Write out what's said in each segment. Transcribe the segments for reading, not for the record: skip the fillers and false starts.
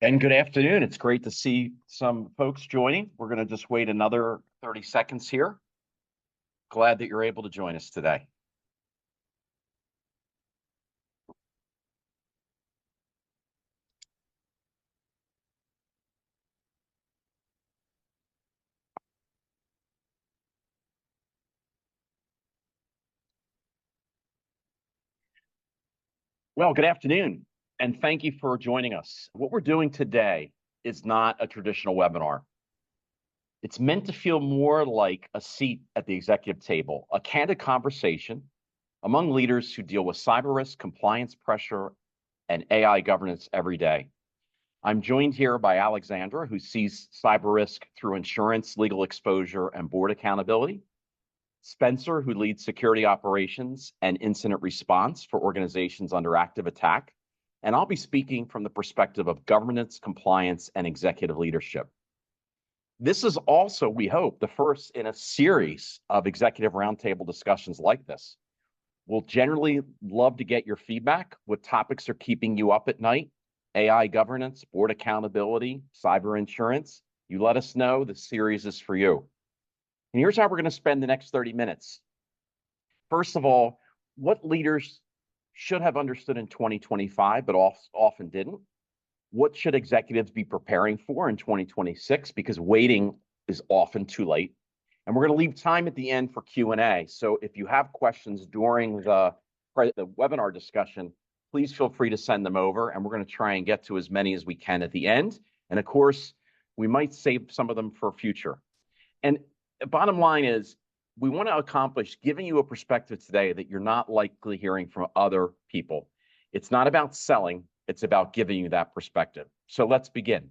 And good afternoon. It's great to see some folks joining. We're going to just wait another 30 seconds here. Glad that you're able to join us today. Well, good afternoon, and thank you for joining us. What we're doing today is not a traditional webinar. It's meant to feel more like a seat at the executive table, a candid conversation among leaders who deal with cyber risk, compliance pressure, and AI governance every day. I'm joined here by Alexandra, who sees cyber risk through insurance, legal exposure, and board accountability. Spencer, who leads security operations and incident response for organizations under active attack. And I'll be speaking from the perspective of governance, compliance, and executive leadership. This is also, we hope, the first in a series of executive roundtable discussions like this. We'll generally love to get your feedback. What topics are keeping you up at night? AI governance, board accountability, cyber insurance. You let us know. The series is for you. And here's how we're going to spend the next 30 minutes. First of all, what leaders should have understood in 2025, but often didn't? What should executives be preparing for in 2026? Because waiting is often too late. And we're going to leave time at the end for Q&A. So if you have questions during the webinar discussion, please feel free to send them over, and we're going to try and get to as many as we can at the end. And of course, we might save some of them for future. And the bottom line is, we want to accomplish giving you a perspective today that you're not likely hearing from other people. It's not about selling, it's about giving you that perspective. So let's begin.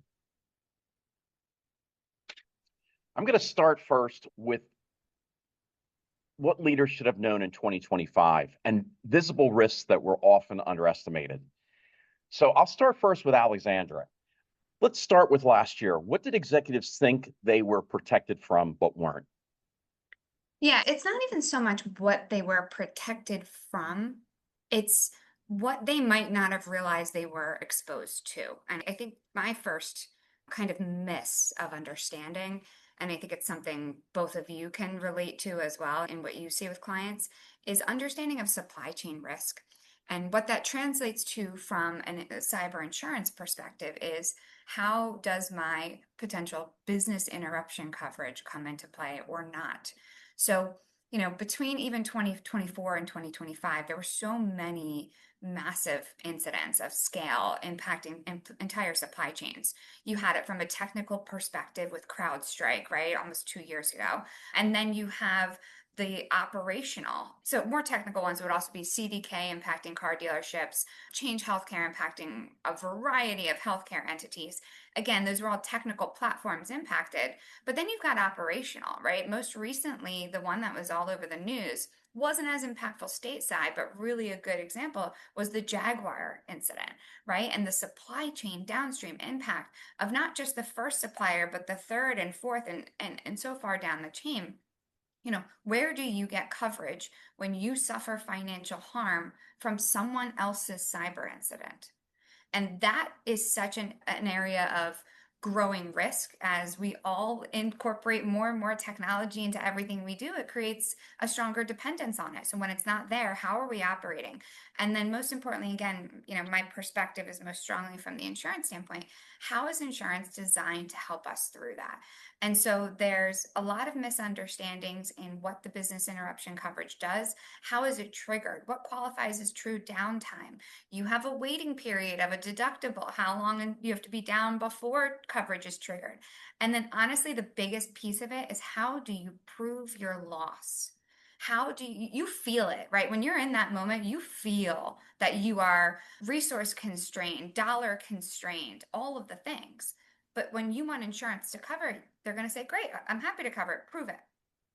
I'm going to start first with what leaders should have known in 2025 and visible risks that were often underestimated. So I'll start first with Alexandra. Let's start with last year. What did executives think they were protected from but weren't? Yeah, it's not even so much what they were protected from, it's what they might not have realized they were exposed to. And I think my first kind of miss of understanding, and I think it's something both of you can relate to as well in what you see with clients, is understanding of supply chain risk. And what that translates to from a cyber insurance perspective is, how does my potential business interruption coverage come into play or not? So, between even 2024 and 2025, there were so many massive incidents of scale impacting entire supply chains. You had it from a technical perspective with CrowdStrike, right? Almost 2 years ago. And then you have the operational. So more technical ones would also be CDK impacting car dealerships, Change Healthcare impacting a variety of healthcare entities. Again, those were all technical platforms impacted, but then you've got operational, right? Most recently, the one that was all over the news wasn't as impactful stateside, but really a good example was the Jaguar incident, right? And the supply chain downstream impact of not just the first supplier, but the third and fourth and so far down the chain. Where do you get coverage when you suffer financial harm from someone else's cyber incident? And that is such an area of growing risk as we all incorporate more and more technology into everything we do. It creates a stronger dependence on it. So when it's not there, how are we operating? And then most importantly, again, my perspective is most strongly from the insurance standpoint. How is insurance designed to help us through that? And so there's a lot of misunderstandings in what the business interruption coverage does. How is it triggered? What qualifies as true downtime? You have a waiting period of a deductible, how long you have to be down before coverage is triggered. And then honestly, the biggest piece of it is, how do you prove your loss? How do you feel it, right? When you're in that moment, you feel that you are resource constrained, dollar constrained, all of the things. But when you want insurance to cover it, they're going to say, great, I'm happy to cover it, prove it.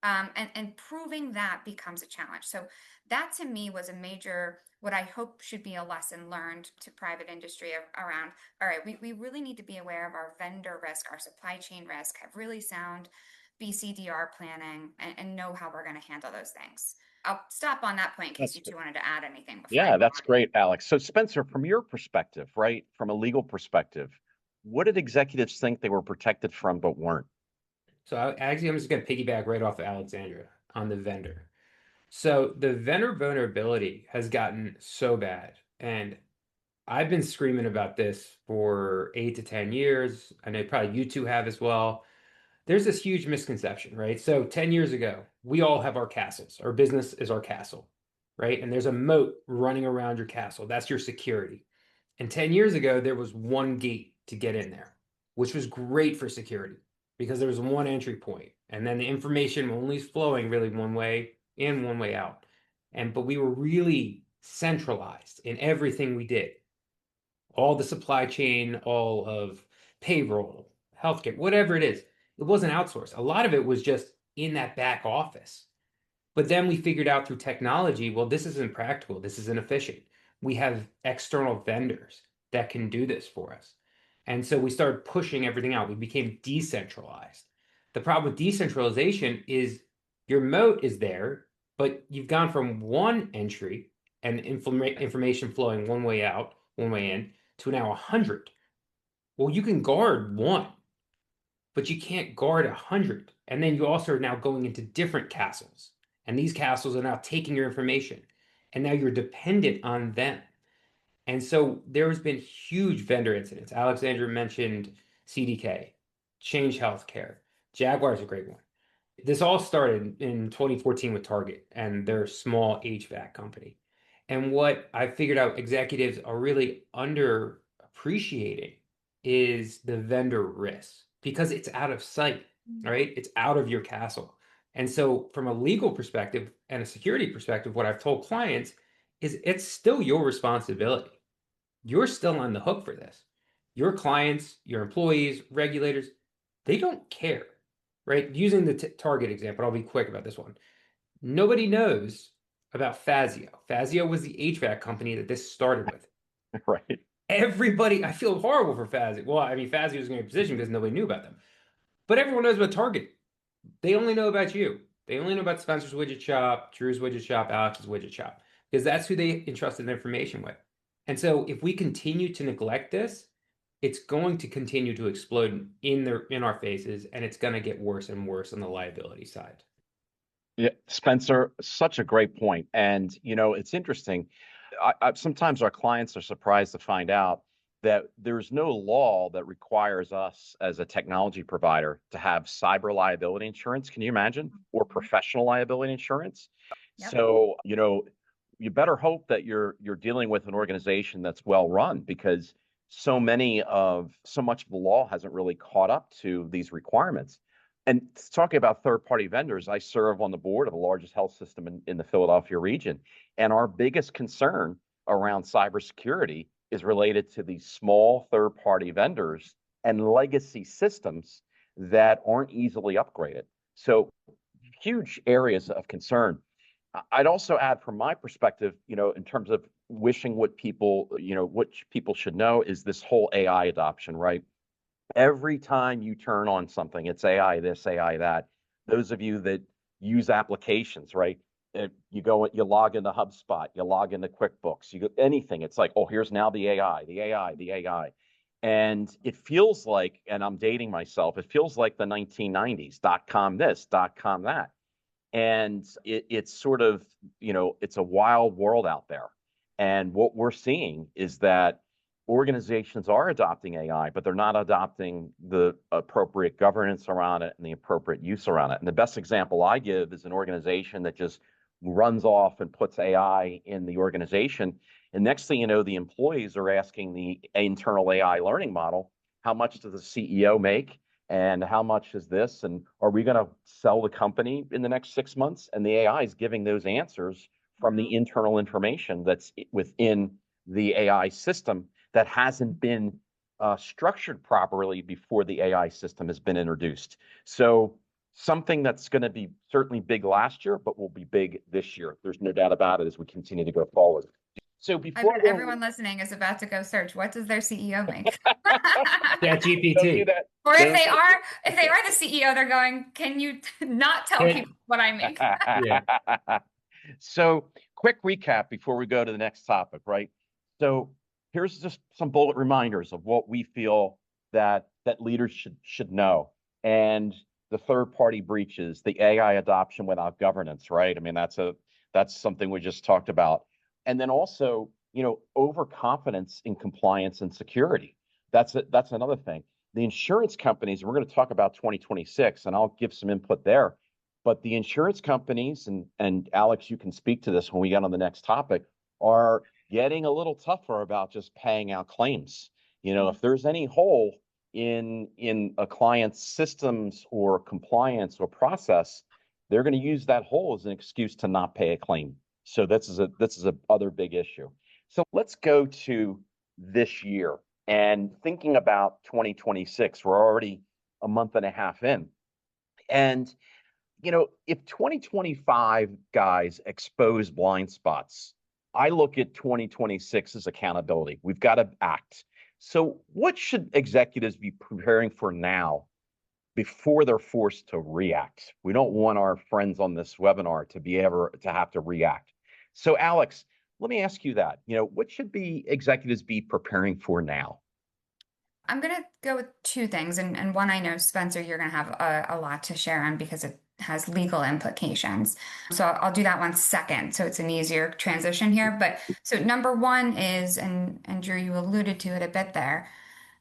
And proving that becomes a challenge. So that to me was a major, what I hope should be a lesson learned to private industry around, all right, we really need to be aware of our vendor risk, our supply chain risk, have really sound BCDR planning, and know how we're going to handle those things. I'll stop on that point in case you two wanted to add anything before I Yeah, go that's on. great, Alex. So Spencer, from your perspective, right, from a legal perspective, what did executives think they were protected from but weren't? So I'm just going to piggyback right off of Alexandra on the vendor. So the vendor vulnerability has gotten so bad, and I've been screaming about this for 8 to 10 years. I know probably you two have as well. There's this huge misconception, right? So 10 years ago, we all have our castles. Our business is our castle, right? And there's a moat running around your castle. That's your security. And 10 years ago, there was one gate to get in there, which was great for security because there was one entry point, and then the information only flowing really one way in, one way out. But we were really centralized in everything we did. All the supply chain, all of payroll, healthcare, whatever it is, it wasn't outsourced. A lot of it was just in that back office. But then we figured out through technology, well, this isn't practical. This isn't efficient. We have external vendors that can do this for us. And so we started pushing everything out. We became decentralized. The problem with decentralization is your moat is there, but you've gone from one entry and information flowing one way out, one way in, to now 100. Well, you can guard one, but you can't guard 100. And then you also are now going into different castles. And these castles are now taking your information. And now you're dependent on them. And so there has been huge vendor incidents. Alexandra mentioned CDK, Change Healthcare. Jaguar is a great one. This all started in 2014 with Target and their small HVAC company. And what I figured out executives are really underappreciating is the vendor risk because it's out of sight, right? It's out of your castle. And so, from a legal perspective and a security perspective, what I've told clients is it's still your responsibility. You're still on the hook for this. Your clients, your employees, regulators, they don't care, right? Using the Target example, I'll be quick about this one. Nobody knows about Fazio. Fazio was the HVAC company that this started with. Right. Everybody, I feel horrible for Fazio. Well, I mean, Fazio was in a position because nobody knew about them. But everyone knows about Target. They only know about you. They only know about Spencer's Widget Shop, Drew's Widget Shop, Alex's Widget Shop, because that's who they entrusted the information with. And so if we continue to neglect this, it's going to continue to explode in our faces, and it's going to get worse and worse on the liability side. Yeah, Spencer, such a great point. And, it's interesting. Sometimes our clients are surprised to find out that there's no law that requires us as a technology provider to have cyber liability insurance. Can you imagine? Or professional liability insurance? Yep. So, you better hope that you're dealing with an organization that's well run because so much of the law hasn't really caught up to these requirements. And talking about third-party vendors, I serve on the board of the largest health system in the Philadelphia region. And our biggest concern around cybersecurity is related to these small third-party vendors and legacy systems that aren't easily upgraded. So huge areas of concern. I'd also add from my perspective, in terms of wishing what people should know is this whole AI adoption, right? Every time you turn on something, it's AI this, AI that. Those of you that use applications, right? You log into HubSpot, you log into QuickBooks, you go anything. It's like, oh, here's now the AI, the AI, the AI. And it feels like, and I'm dating myself, it feels like the 1990s, .com this, .com that. And it's sort of, it's a wild world out there. And what we're seeing is that organizations are adopting AI, but they're not adopting the appropriate governance around it and the appropriate use around it. And the best example I give is an organization that just runs off and puts AI in the organization. And next thing you know, the employees are asking the internal AI learning model, how much does the CEO make? And how much is this? And are we going to sell the company in the next 6 months? And the AI is giving those answers from the internal information that's within the AI system that hasn't been structured properly before the AI system has been introduced. So something that's going to be certainly big last year, but will be big this year. There's no doubt about it as we continue to go forward. So I bet everyone listening is about to go search, what does their CEO make? Yeah, GPT. Or if they are the CEO, they're going, can you not tell people what I make? Yeah. So quick recap before we go to the next topic, right? So here's just some bullet reminders of what we feel that leaders should know. And the third party breaches, the AI adoption without governance, right? I mean, that's something we just talked about. And then also, overconfidence in compliance and security. That's another thing. The insurance companies, we're going to talk about 2026, and I'll give some input there. But the insurance companies, and Alex, you can speak to this when we get on the next topic, are getting a little tougher about just paying out claims. If there's any hole in a client's systems or compliance or process, they're going to use that hole as an excuse to not pay a claim. So this is a other big issue. So let's go to this year and thinking about 2026. We're already a month and a half in. And if 2025 guys expose blind spots, I look at 2026 as accountability. We've got to act. So what should executives be preparing for now before they're forced to react? We don't want our friends on this webinar to have to react. So Alex, let me ask you that. What should executives be preparing for now? I'm going to go with two things. And one, I know, Spencer, you're going to have a lot to share on because it has legal implications. So I'll do that one second. So it's an easier transition here. But so number one is, and Drew, you alluded to it a bit there,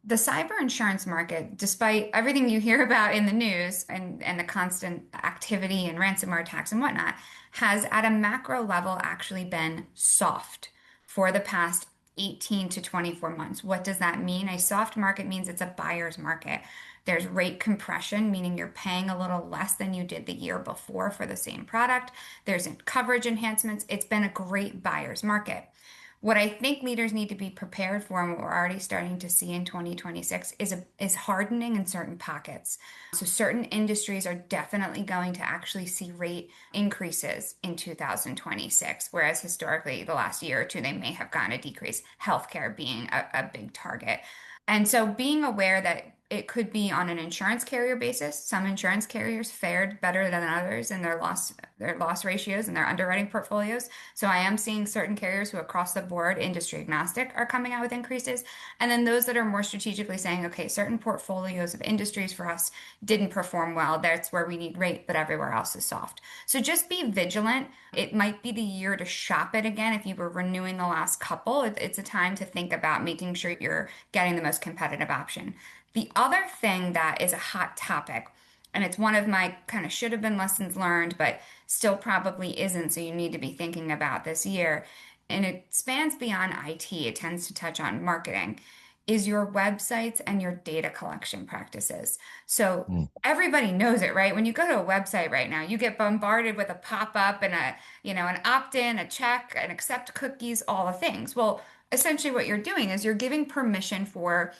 the cyber insurance market, despite everything you hear about in the news and the constant activity and ransomware attacks and whatnot, has at a macro level actually been soft for the past 18 to 24 months. What does that mean? A soft market means it's a buyer's market. There's rate compression, meaning you're paying a little less than you did the year before for the same product. There's coverage enhancements. It's been a great buyer's market. What I think leaders need to be prepared for, and what we're already starting to see in 2026, is hardening in certain pockets. So certain industries are definitely going to actually see rate increases in 2026, whereas historically the last year or two they may have gotten a decrease, healthcare being a big target. And so being aware that it could be on an insurance carrier basis. Some insurance carriers fared better than others in their loss ratios and their underwriting portfolios. So I am seeing certain carriers who across the board, industry agnostic, are coming out with increases. And then those that are more strategically saying, okay, certain portfolios of industries for us didn't perform well. That's where we need rate, but everywhere else is soft. So just be vigilant. It might be the year to shop it again. If you were renewing the last couple, it's a time to think about making sure you're getting the most competitive option. The other thing that is a hot topic, and it's one of my kind of should have been lessons learned, but still probably isn't, so you need to be thinking about this year, and it spans beyond IT, it tends to touch on marketing, is your websites and your data collection practices. So everybody knows it, right? When you go to a website right now, you get bombarded with a pop-up and an opt-in, a check, an accept cookies, all the things. Well, essentially what you're doing is you're giving permission for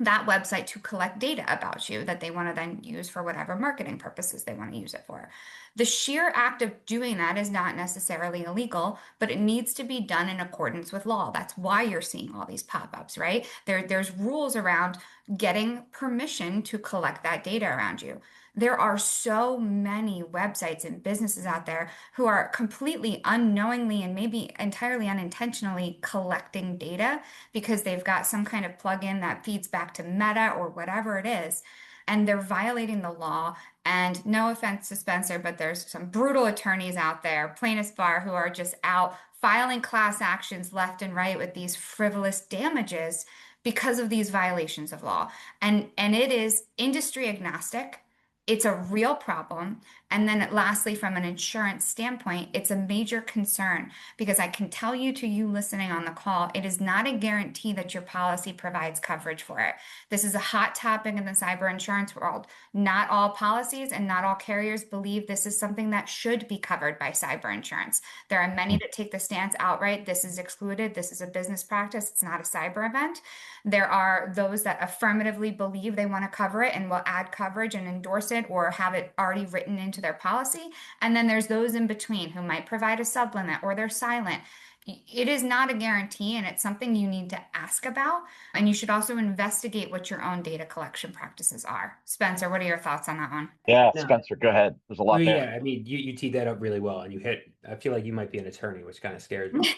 that website to collect data about you that they want to then use for whatever marketing purposes they want to use it for. The sheer act of doing that is not necessarily illegal, but it needs to be done in accordance with law. That's why you're seeing all these pop-ups, right? There's rules around getting permission to collect that data around you. There are so many websites and businesses out there who are completely unknowingly and maybe entirely unintentionally collecting data because they've got some kind of plugin that feeds back to Meta or whatever it is, and they're violating the law. And no offense to Spencer, but there's some brutal attorneys out there, plaintiffs bar, who are just out filing class actions left and right with these frivolous damages because of these violations of law. And it is industry agnostic. It's a real problem. And then lastly, from an insurance standpoint, it's a major concern because I can tell you to you listening on the call, it is not a guarantee that your policy provides coverage for it. This is a hot topic in the cyber insurance world. Not all policies and not all carriers believe this is something that should be covered by cyber insurance. There are many that take the stance outright. This is excluded. This is a business practice. It's not a cyber event. There are those that affirmatively believe they want to cover it and will add coverage and endorse it or have it already written into their policy. And then there's those in between who might provide a supplement or they're silent. It is not a guarantee, and it's something you need to ask about. And you should also investigate what your own data collection practices are. Spencer, what are your thoughts on that one? Yeah, No. Spencer, go ahead. There's a lot there. Yeah, I mean, you teed that up really well, and I feel like you might be an attorney, which kind of scares me.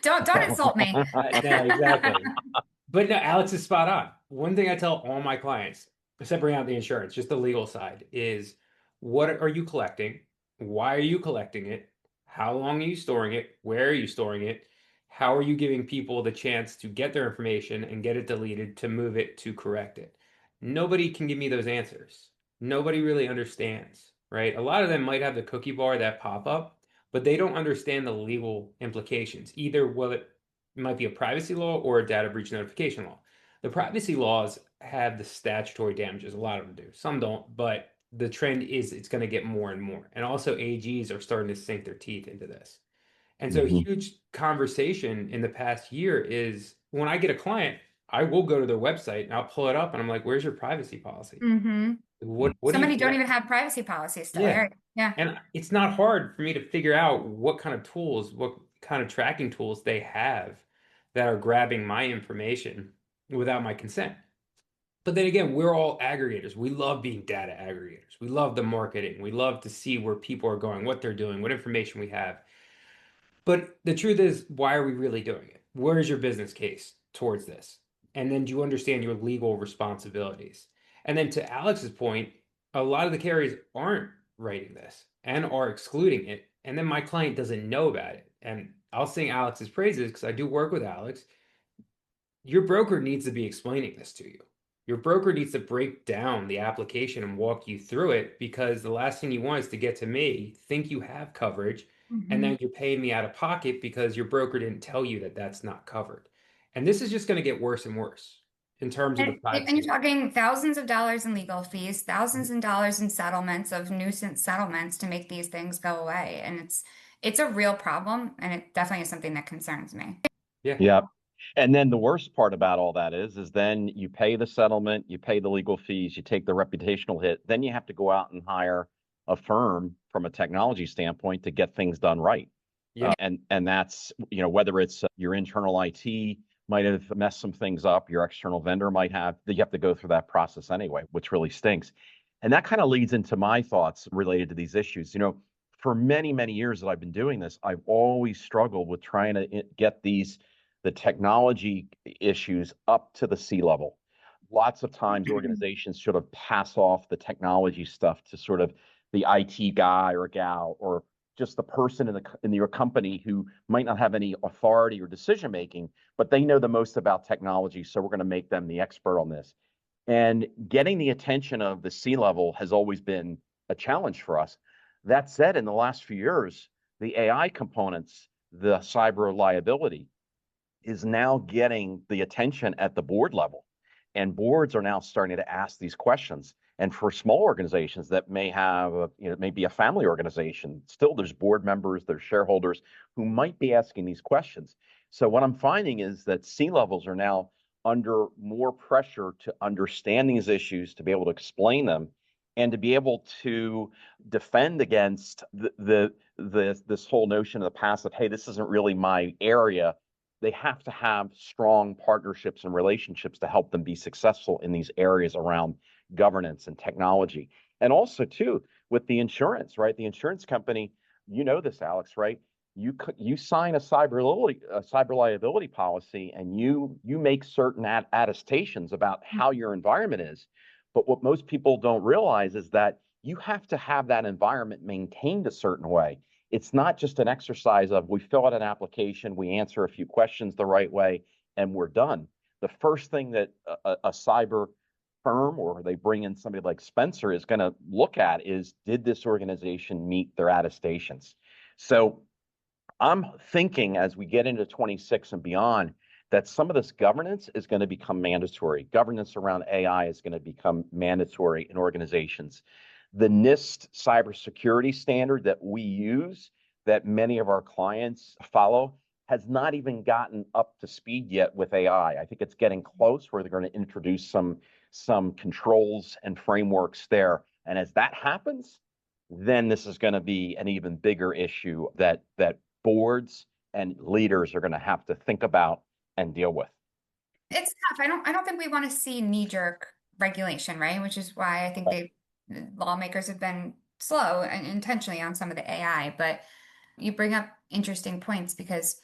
Don't insult me. No, exactly. But no, Alex is spot on. one thing I tell all my clients, separating out the insurance, just the legal side, is what are you collecting? Why are you collecting it? How long are you storing it? Where are you storing it? How are you giving people the chance to get their information and get it deleted to move it to correct it? Nobody can give me those answers. Nobody really understands, right? A lot of them might have the cookie bar that pop up, but they don't understand the legal implications, either whether it might be a privacy law or a data breach notification law. The privacy laws have the statutory damages. A lot of them do. Some don't, but the trend is it's going to get more and more. And also AGs are starting to sink their teeth into this. And so a Mhm. huge conversation in the past year is when I get a client, I will go to their website and I'll pull it up and I'm like, where's your privacy policy? Mm-hmm. What do So you many don't collect? even have privacy policies still, Yeah. right? Yeah. And it's not hard for me to figure out what kind of tools, what kind of tracking tools they have that are grabbing my information without my consent. But then again, we're all aggregators. We love being data aggregators. We love the marketing. We love to see where people are going, what they're doing, what information we have. But the truth is, why are we really doing it? Where is your business case towards this? And then do you understand your legal responsibilities? And then to Alex's point, a lot of the carriers aren't writing this and are excluding it. And then my client doesn't know about it. And I'll sing Alex's praises because I do work with Alex. Your broker needs to be explaining this to you. Your broker needs to break down the application and walk you through it because the last thing you want is to get to me, think you have coverage, and Mm-hmm. then you're paying me out of pocket because your broker didn't tell you that that's not covered. And this is just going to get worse and worse in terms of the And privacy. you're talking thousands of dollars in legal fees, thousands of dollars in settlements of nuisance settlements to make these things go away. And it's a real problem, and it definitely is something that concerns me. Yeah. Yeah. And then the worst part about all that is then you pay the settlement, you pay the legal fees, you take the reputational hit, then you have to go out and hire a firm from a technology standpoint to get things done right. Yep. And that's, whether it's your internal IT might have messed some things up, your external vendor might have, you have to go through that process anyway, which really stinks. And that kind of leads into my thoughts related to these issues. For many, many years that I've been doing this, I've always struggled with trying to get the technology issues up to the C-level. Lots of times organizations sort of pass off the technology stuff to sort of the IT guy or gal or just the person in your company who might not have any authority or decision making, but they know the most about technology, so we're going to make them the expert on this. And getting the attention of the C-level has always been a challenge for us. That said, in the last few years, the AI components, the cyber liability, is now getting the attention at the board level. And boards are now starting to ask these questions. And for small organizations that may have, maybe a family organization, still there's board members, there's shareholders who might be asking these questions. So what I'm finding is that C-levels are now under more pressure to understand these issues, to be able to explain them, and to be able to defend against this whole notion of the past of, hey, this isn't really my area. They have to have strong partnerships and relationships to help them be successful in these areas around governance and technology. And also, too, with the insurance, right? The insurance company, you know this, Alex, right? You sign a cyber liability policy, and you make certain attestations about how your environment is. But what most people don't realize is that you have to have that environment maintained a certain way. It's not just an exercise of we fill out an application, we answer a few questions the right way, and we're done. The first thing that a cyber firm or they bring in somebody like Spencer is going to look at is, did this organization meet their attestations? So I'm thinking as we get into 26 and beyond, that some of this governance is going to become mandatory. Governance around AI is going to become mandatory in organizations. The NIST cybersecurity standard that we use, that many of our clients follow, has not even gotten up to speed yet with AI. I think it's getting close where they're going to introduce some controls and frameworks there. And as that happens, then this is going to be an even bigger issue that boards and leaders are going to have to think about and deal with. It's tough. I don't think we want to see knee-jerk regulation, right? Which is why I think lawmakers have been slow and intentionally on some of the AI. But you bring up interesting points because,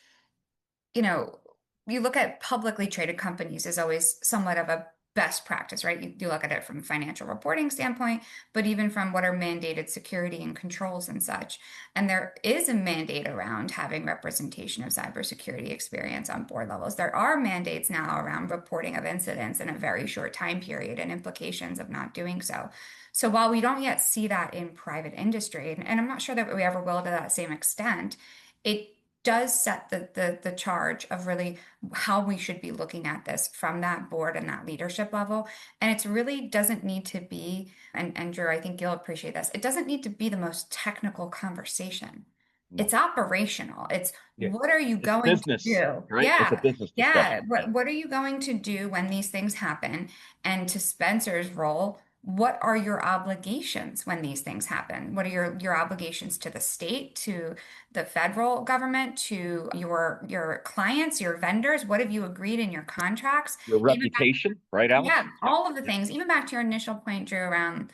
you know, you look at publicly traded companies as always somewhat of a best practice, right? You look at it from a financial reporting standpoint, but even from what are mandated security and controls and such. And there is a mandate around having representation of cybersecurity experience on board levels. There are mandates now around reporting of incidents in a very short time period and implications of not doing so. So while we don't yet see that in private industry, and I'm not sure that we ever will to that same extent, it does set the charge of really how we should be looking at this from that board and that leadership level. And it's really doesn't need to be, and Drew, I think you'll appreciate this, it doesn't need to be the most technical conversation. No. It's operational. It's Yeah. what are you It's going to business, do? right? It's a Yeah. business Yeah. discussion. What are you going to do when these things happen? And to Spencer's role, what are your obligations when these things happen? What are your obligations to the state, to the federal government, to your clients, your vendors? What have you agreed in your contracts? Your Even back, reputation, right, Alex? yeah, Yep. all of the Yep. things, even back to your initial point, Drew, around,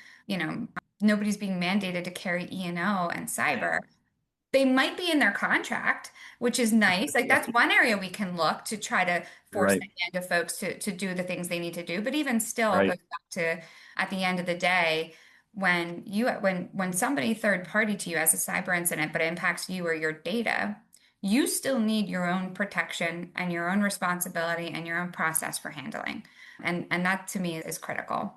nobody's being mandated to carry E&O and cyber. They might be in their contract, which is nice. Like Yeah. that's one area we can look to try to force Right. the hand of folks to do the things they need to do. But even still, it Right. goes back to at the end of the day, when somebody third party to you has a cyber incident, but it impacts you or your data, you still need your own protection and your own responsibility and your own process for handling. And that to me is critical.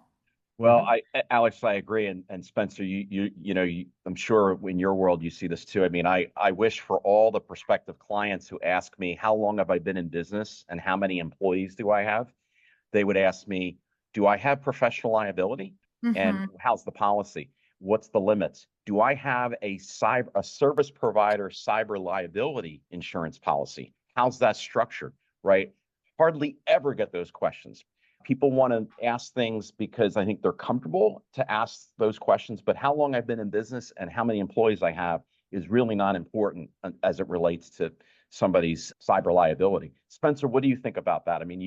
Well, Alex, I agree, and Spencer, I'm sure in your world you see this too. I mean, I wish for all the prospective clients who ask me, how long have I been in business and how many employees do I have? They would ask me, do I have professional liability? And Hmm. how's the policy? What's the limits? Do I have a service provider cyber liability insurance policy? How's that structured? Right? Hardly ever get those questions. People want to ask things because I think they're comfortable to ask those questions, but how long I've been in business and how many employees I have is really not important as it relates to somebody's cyber liability. Spencer, what do you think about that? I mean,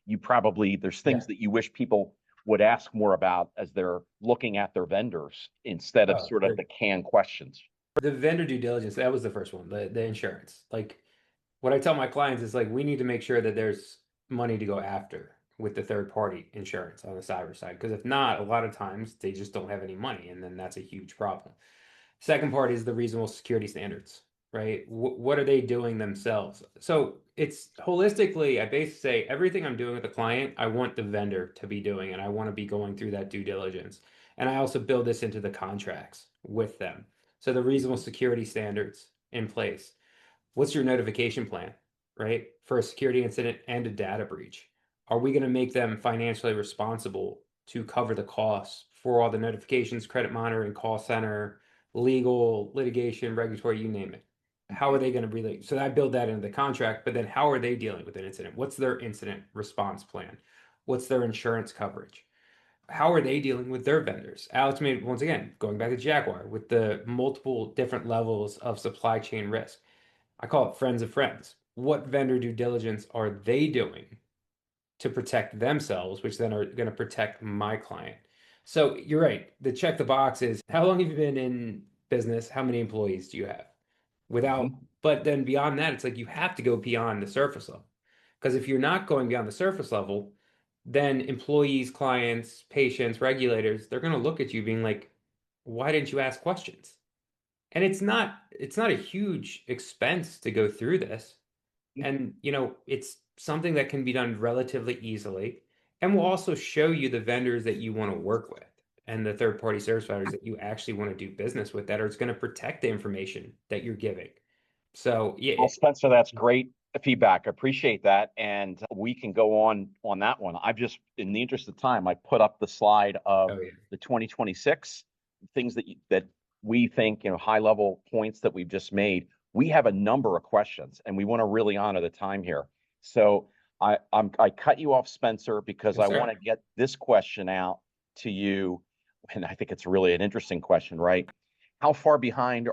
you probably, there's Yeah. things that you wish people would ask more about as they're looking at their vendors instead of Oh, sort of the canned questions. the vendor due diligence, that was the first one, the insurance. Like what I tell my clients is like we need to make sure that there's money to go after with the third party insurance on the cyber side. Because if not, a lot of times they just don't have any money, and then that's a huge problem. Second part is the reasonable security standards, right? What are they doing themselves? So it's holistically, I basically say everything I'm doing with the client, I want the vendor to be doing, and I want to be going through that due diligence. And I also build this into the contracts with them. So the reasonable security standards in place. What's your notification plan, right? For a security incident and a data breach? Are we going to make them financially responsible to cover the costs for all the notifications, credit monitoring, call center, legal, litigation, regulatory, you name it? How are they going to relate? So I build that into the contract, but then how are they dealing with an incident? What's their incident response plan? What's their insurance coverage? How are they dealing with their vendors? Alex made, once again, going back to Jaguar, with the multiple different levels of supply chain risk. I call it friends of friends. What vendor due diligence are they doing to protect themselves, which then are going to protect my client? So you're right. The check the box is how long have you been in business? How many employees do you have? Without, Mhm. but then beyond that, it's like you have to go beyond the surface level. Because if you're not going beyond the surface level, then employees, clients, patients, regulators, they're going to look at you being like, why didn't you ask questions? And it's not a huge expense to go through this. And it's something that can be done relatively easily and will also show you the vendors that you want to work with and the third party service providers that you actually want to do business with that are going to protect the information that you're giving. So yeah, Well, Spencer, that's great feedback. I appreciate that. And we can go on that one. I've just, in the interest of time, I put up the slide of oh yeah. the 2026 things that we think, high level points that we've just made. We have a number of questions and we want to really honor the time here. So I cut you off, Spencer, because Yes, I want sir. to get this question out to you. And I think it's really an interesting question, right? How far behind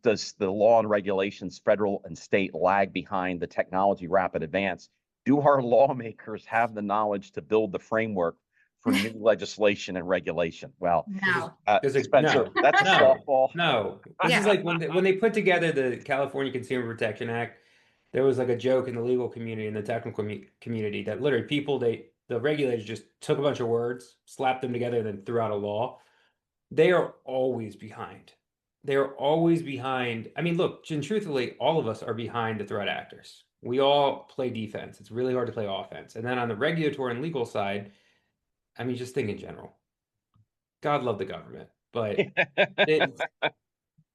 does the law and regulations, federal and state, lag behind the technology rapid advance? Do our lawmakers have the knowledge to build the framework for new legislation and regulation? Well, No. Spencer, No, that's a no, softball. no. This is Yeah. like when they put together the California Consumer Protection Act, there was like a joke in the legal community and the technical community that literally people the regulators just took a bunch of words, slapped them together, and then threw out a law. They are always behind. They are always behind. I mean, look, and truthfully, all of us are behind the threat actors. We all play defense. It's really hard to play offense. And then on the regulatory and legal side, I mean, just think in general. God love the government, but it,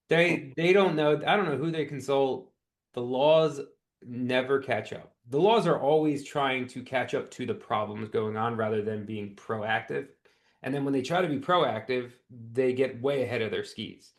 they don't know. I don't know who they consult. The laws never catch up. The laws are always trying to catch up to the problems going on rather than being proactive. And then when they try to be proactive, they get way ahead of their skis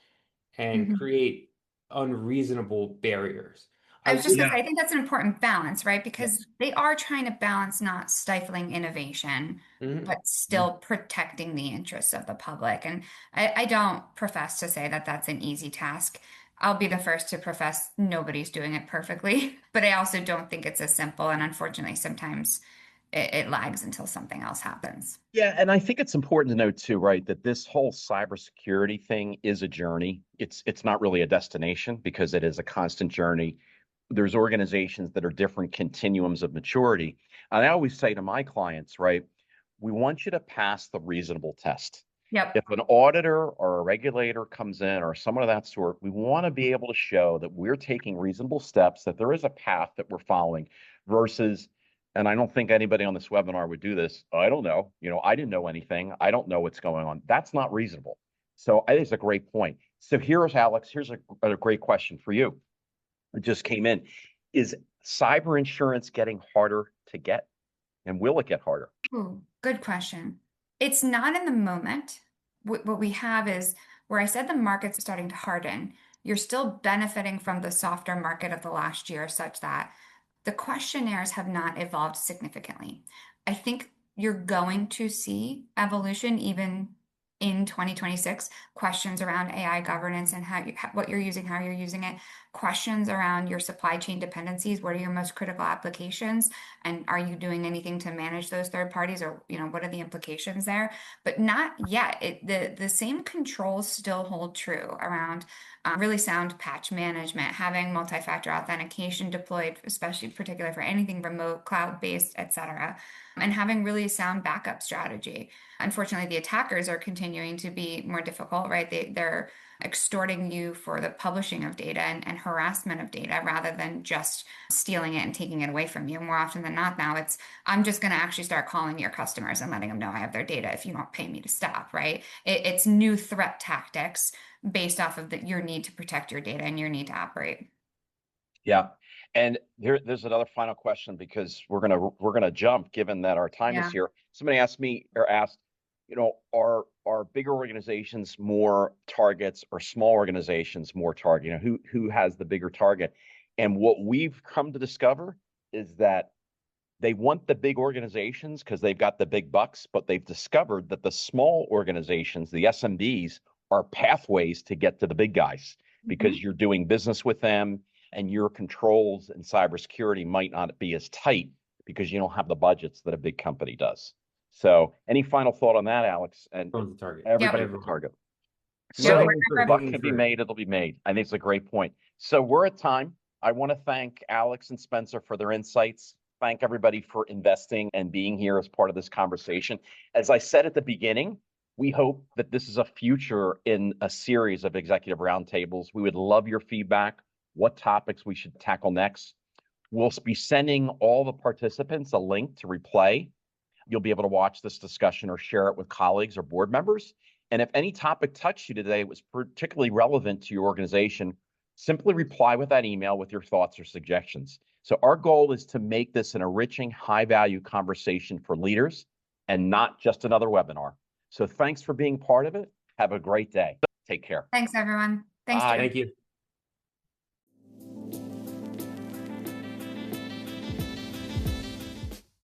and Mhm. create unreasonable barriers. I I was just would, gonna say, I think that's an important balance, right? Yes. Because they are trying to balance not stifling innovation, Mhm. but still protecting the interests of the public. And I don't profess to say that that's an easy task. I'll be the first to profess nobody's doing it perfectly, but I also don't think it's as simple. And unfortunately, sometimes it lags until something else happens. Yeah, and I think it's important to note too, right, that this whole cybersecurity thing is a journey. It's not really a destination because it is a constant journey. There's organizations that are different continuums of maturity. And I always say to my clients, right, we want you to pass the reasonable test. Yep. If an auditor or a regulator comes in or someone of that sort, we want to be able to show that we're taking reasonable steps, that there is a path that we're following versus, and I don't think anybody on this webinar would do this. I don't know. I didn't know anything. I don't know what's going on. That's not reasonable. So I think it's a great point. So here's Alex. Here's a great question for you. It just came in. Is cyber insurance getting harder to get? And will it get harder? Ooh, good question. It's not in the moment. What we have is where I said the market's starting to harden, you're still benefiting from the softer market of the last year, such that the questionnaires have not evolved significantly. I think you're going to see evolution even in 2026, questions around AI governance and what you're using, how you're using it, questions around your supply chain dependencies, what are your most critical applications, and are you doing anything to manage those third parties, or what are the implications there? But not yet. The same controls still hold true around really sound patch management, having multi-factor authentication deployed, especially particular for anything remote, cloud-based, etc., and having really sound backup strategy. Unfortunately, the attackers are continuing to be more difficult, right? They're extorting you for the publishing of data and harassment of data rather than just stealing it and taking it away from you. More often than not, now it's, I'm just going to actually start calling your customers and letting them know I have their data if you don't pay me to stop, right? It's new threat tactics based off of your need to protect your data and your need to operate. Yeah. And there's another final question because we're gonna jump given that our time is Yeah. here. Somebody asked me or asked, are bigger organizations more targets or small organizations more target? Who has the bigger target? And what we've come to discover is that they want the big organizations because they've got the big bucks, but they've discovered that the small organizations, the SMBs, are pathways to get to the big guys because you're doing business with them and your controls in cybersecurity might not be as tight because you don't have the budgets that a big company does. So any final thought on that, Alex? And everyone's a target. everybody's Yep. a target. Yeah, So wherever buck can be made, it'll be made. I think it's a great point. So we're at time. I want to thank Alex and Spencer for their insights. Thank everybody for investing and being here as part of this conversation. As I said at the beginning, we hope that this is a future in a series of executive roundtables. We would love your feedback, what topics we should tackle next. We'll be sending all the participants a link to replay. You'll be able to watch this discussion or share it with colleagues or board members. And if any topic touched you today was particularly relevant to your organization, simply reply with that email with your thoughts or suggestions. So our goal is to make this an enriching, high-value conversation for leaders and not just another webinar. So thanks for being part of it. Have a great day. Take care. Thanks, everyone. Thanks, Bye. Drew. Thank you.